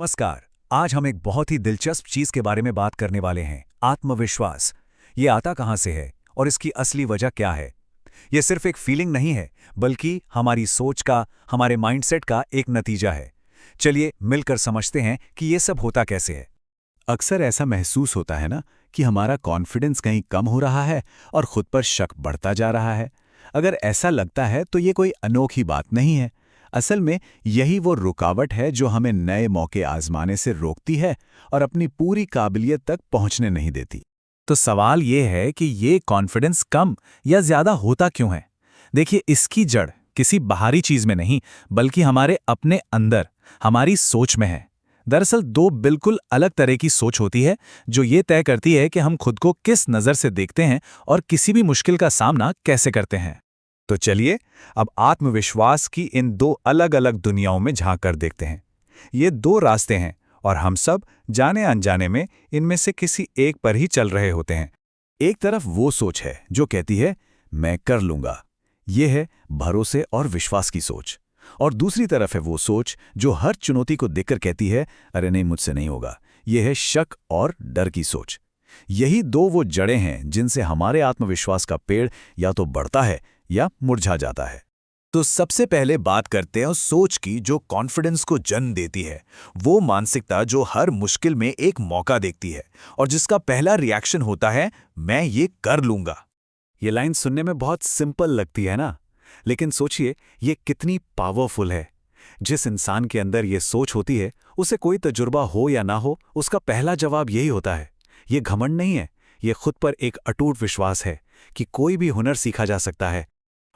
नमस्कार। आज हम एक बहुत ही दिलचस्प चीज के बारे में बात करने वाले हैं, आत्मविश्वास। ये आता कहाँ से है और इसकी असली वजह क्या है? ये सिर्फ एक फीलिंग नहीं है, बल्कि हमारी सोच का, हमारे माइंडसेट का एक नतीजा है। चलिए मिलकर समझते हैं कि ये सब होता कैसे है। अक्सर ऐसा महसूस होता है ना कि हमारा कॉन्फिडेंस कहीं कम हो रहा है और खुद पर शक बढ़ता जा रहा है। अगर ऐसा लगता है तो ये कोई अनोखी बात नहीं है। असल में यही वो रुकावट है जो हमें नए मौके आजमाने से रोकती है और अपनी पूरी काबिलियत तक पहुंचने नहीं देती। तो सवाल ये है कि ये कॉन्फिडेंस कम या ज्यादा होता क्यों है? देखिए, इसकी जड़ किसी बाहरी चीज में नहीं, बल्कि हमारे अपने अंदर, हमारी सोच में है। दरअसल दो बिल्कुल अलग तरह की सोच होती है जो ये तय करती है कि हम खुद को किस नजर से देखते हैं और किसी भी मुश्किल का सामना कैसे करते हैं। तो चलिए अब आत्मविश्वास की इन दो अलग अलग दुनियाओं में झांक कर देखते हैं। ये दो रास्ते हैं और हम सब जाने अनजाने में इनमें से किसी एक पर ही चल रहे होते हैं। एक तरफ वो सोच है जो कहती है मैं कर लूंगा, ये है भरोसे और विश्वास की सोच। और दूसरी तरफ है वो सोच जो हर चुनौती को देखकर कहती है अरे नहीं, मुझसे नहीं होगा, ये है शक और डर की सोच। यही दो वो जड़ें हैं जिनसे हमारे आत्मविश्वास का पेड़ या तो बढ़ता है या मुरझा जाता है। तो सबसे पहले बात करते हैं उस सोच की जो कॉन्फिडेंस को जन्म देती है। वो मानसिकता जो हर मुश्किल में एक मौका देखती है और जिसका पहला रिएक्शन होता है मैं ये कर लूंगा। ये लाइन सुनने में बहुत सिंपल लगती है ना, लेकिन सोचिए ये कितनी पावरफुल है। जिस इंसान के अंदर ये सोच होती है, उसे कोई तजुर्बा हो या ना हो, उसका पहला जवाब यही होता है। ये घमंड नहीं है, ये खुद पर एक अटूट विश्वास है कि कोई भी हुनर सीखा जा सकता है।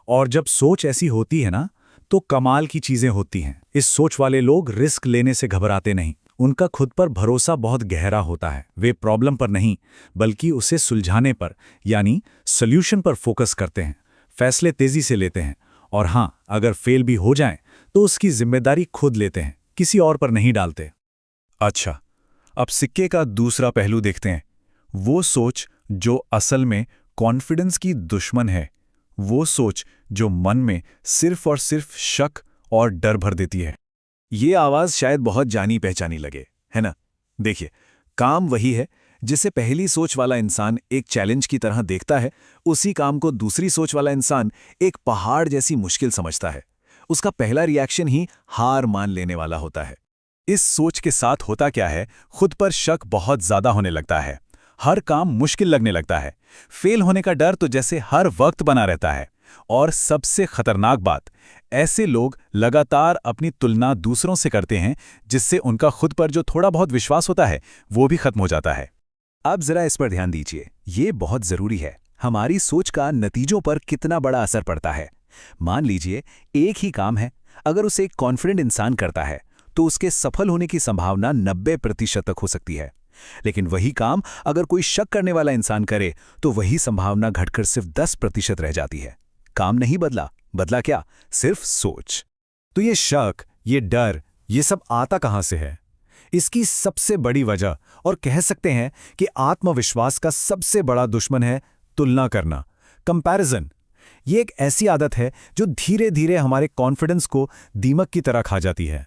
और जब सोच ऐसी होती है ना, तो कमाल की चीजें होती हैं। इस सोच वाले लोग रिस्क लेने से घबराते नहीं। उनका खुद पर भरोसा बहुत गहरा होता है। वे प्रॉब्लम पर नहीं, बल्कि उसे सुलझाने पर, यानी सॉल्यूशन पर फोकस करते हैं। फैसले तेजी से लेते हैं और हाँ, अगर फेल भी हो जाएं, तो उसकी जिम्मेदारी खुद लेते हैं, किसी और पर नहीं डालते। अच्छा, अब सिक्के का दूसरा पहलू देखते हैं। वो सोच जो असल में कॉन्फिडेंस की दुश्मन है, वो सोच जो मन में सिर्फ और सिर्फ शक और डर भर देती है। ये आवाज शायद बहुत जानी पहचानी लगे, है ना? देखिए, काम वही है जिसे पहली सोच वाला इंसान एक चैलेंज की तरह देखता है, उसी काम को दूसरी सोच वाला इंसान एक पहाड़ जैसी मुश्किल समझता है। उसका पहला रिएक्शन ही हार मान लेने वाला होता है। इस सोच के साथ होता क्या है, खुद पर शक बहुत ज्यादा होने लगता है। हर काम मुश्किल लगने लगता है। फेल होने का डर तो जैसे हर वक्त बना रहता है। और सबसे खतरनाक बात, ऐसे लोग लगातार अपनी तुलना दूसरों से करते हैं, जिससे उनका खुद पर जो थोड़ा बहुत विश्वास होता है वो भी खत्म हो जाता है। अब जरा इस पर ध्यान दीजिए, ये बहुत जरूरी है। हमारी सोच का नतीजों पर कितना बड़ा असर पड़ता है। मान लीजिए एक ही काम है, अगर उसे एक कॉन्फिडेंट इंसान करता है तो उसके सफल होने की संभावना 90% तक हो सकती है। लेकिन वही काम अगर कोई शक करने वाला इंसान करे तो वही संभावना घटकर सिर्फ 10% रह जाती है। काम नहीं बदला, बदला क्या? सिर्फ सोच। तो ये शक, ये डर, ये सब आता कहां से है? इसकी सबसे बड़ी वजह, और कह सकते हैं कि आत्मविश्वास का सबसे बड़ा दुश्मन है, तुलना करना, कंपैरिजन। ये एक ऐसी आदत है जो धीरे धीरे हमारे कॉन्फिडेंस को दीमक की तरह खा जाती है।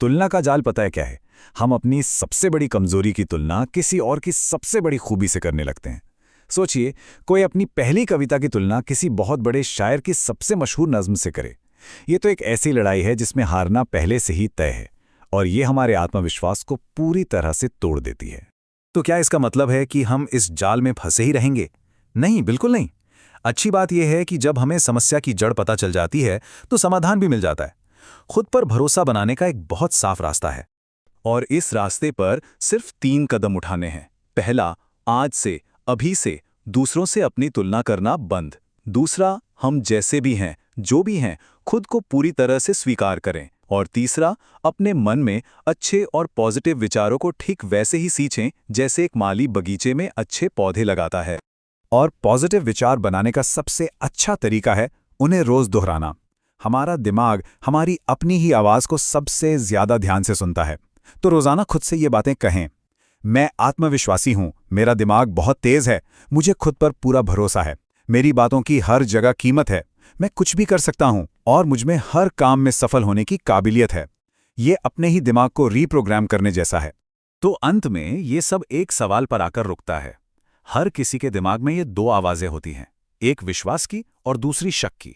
तुलना का जाल पता है क्या है? हम अपनी सबसे बड़ी कमजोरी की तुलना किसी और की सबसे बड़ी खूबी से करने लगते हैं। सोचिए, कोई अपनी पहली कविता की तुलना किसी बहुत बड़े शायर की सबसे मशहूर नज़्म से करे। ये तो एक ऐसी लड़ाई है जिसमें हारना पहले से ही तय है, और ये हमारे आत्मविश्वास को पूरी तरह से तोड़ देती है। तो क्या इसका मतलब है कि हम इस जाल में फंसे ही रहेंगे? नहीं, बिल्कुल नहीं। अच्छी बात यह है कि जब हमें समस्या की जड़ पता चल जाती है तो समाधान भी मिल जाता है। खुद पर भरोसा बनाने का एक बहुत साफ रास्ता है, और इस रास्ते पर सिर्फ 3 कदम उठाने हैं। पहला, आज से, अभी से दूसरों से अपनी तुलना करना बंद। दूसरा, हम जैसे भी हैं, जो भी हैं, खुद को पूरी तरह से स्वीकार करें। और तीसरा, अपने मन में अच्छे और पॉजिटिव विचारों को ठीक वैसे ही सींचें जैसे एक माली बगीचे में अच्छे पौधे लगाता है। और पॉजिटिव विचार बनाने का सबसे अच्छा तरीका है उन्हें रोज दोहराना। हमारा दिमाग हमारी अपनी ही आवाज को सबसे ज्यादा ध्यान से सुनता है। तो रोजाना खुद से ये बातें कहें। मैं आत्मविश्वासी हूं, मेरा दिमाग बहुत तेज है, मुझे खुद पर पूरा भरोसा है, मेरी बातों की हर जगह कीमत है, मैं कुछ भी कर सकता हूं और मुझमें हर काम में सफल होने की काबिलियत है। ये अपने ही दिमाग को रीप्रोग्राम करने जैसा है। तो अंत में ये सब एक सवाल पर आकर रुकता है। हर किसी के दिमाग में ये दो आवाजें होती हैं, एक विश्वास की और दूसरी शक की।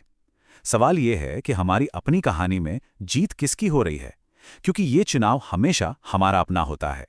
सवाल ये है कि हमारी अपनी कहानी में जीत किसकी हो रही है, क्योंकि ये चुनाव हमेशा हमारा अपना होता है।